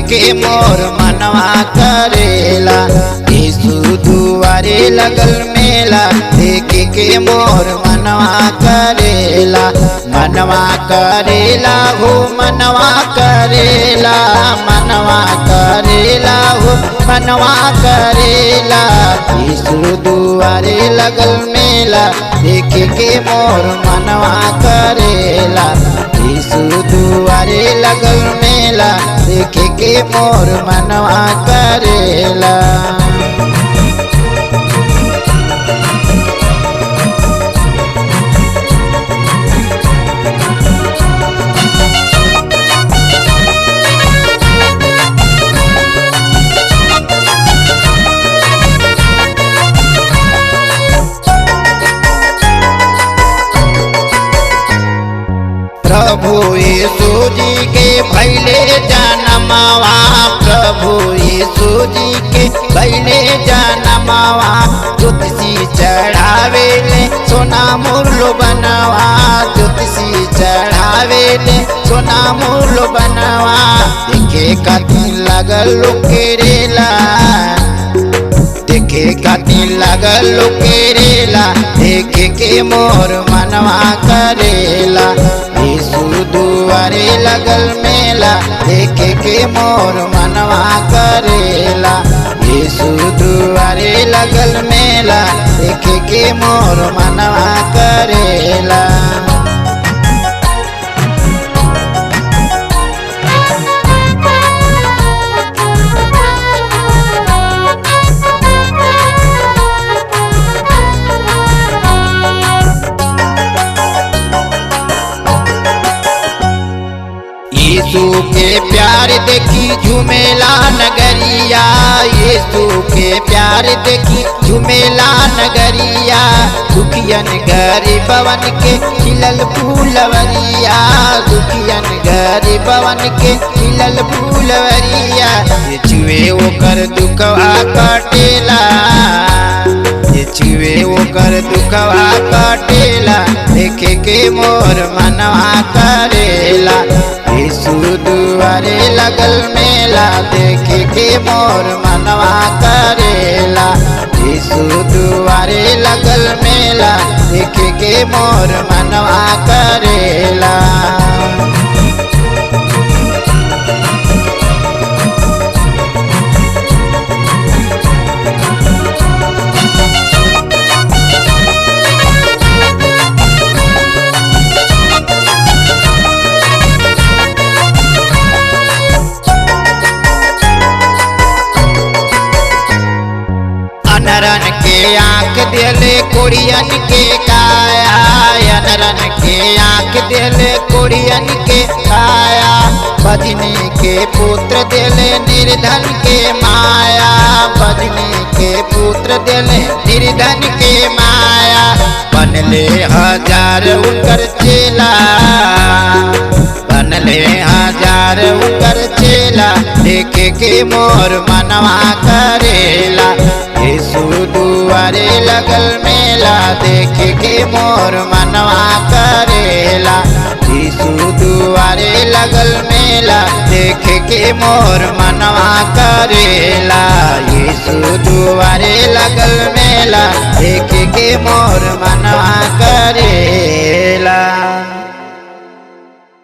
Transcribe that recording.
के मोर मनवा करेला। यीशु दुआरे लगल मेला देख के मोर मनवा करेला। मनवा करेला हो मनवा करेला, मनवा करेला हो मनवा करेला। यीशु दुआरे लगल मेला देख के मोर मनवा करेला। यीशु दुआरे लगल मेला देख के मोर मनवा करेला। प्रभु यीशु जी के भैले जनमवा, प्रभु यीशु जी के भैले जनमवा। ज्योतिषी चढ़ावेले सोना मुरलो बनवा, ज्योतिषी चढ़ावेले सोना मुरलो बनवा। देखे खातिर लगल लोकेरेला, देखे खातिर लगल लोकेरेला देख के मोर मनवा करेला। यीशु दुआरे लगल मेला देख के मोर मनवा करेला। यीशु दुआरे लगल मेला देख के मोर मनवा करेला। यीशु के प्यार देखी झूमेला नगरिया, यीशु के प्यार देखी झूमेला नगरिया। दुखियन गरीबवन के खिलल फूलवरिया, दुखियन गरीबवन के खिलल फूलवरिया। यीशुए ओकर दुखवा काटेला, यीशुए ओकर दुखवा काटेला देख के मोर मनवा करेला। यीशु दुआरे लगल मेला देख के मोर मनवा करेला। यीशु दुआरे लगल मेला देख के मोर मनवा करेला। अनरन के आँख दिले कोड़ियन के काया, अनरन के आँख दिले कोड़ियन के काया। बजनी के पुत्र दिले निर्धन के माया, बजनी के पुत्र दिले निर्धन के माया। बनले हजार उनकर चेला, बनले हजार उनकर चेला देख के मोर मनवा करेला। यीशु दुआरे लगल मेला देख के मोर मनवा करेला। यीशु दुआरे लगल मेला देख के मोर मनवा करेला। यीशु दुआरे लगल मेला देख के मोर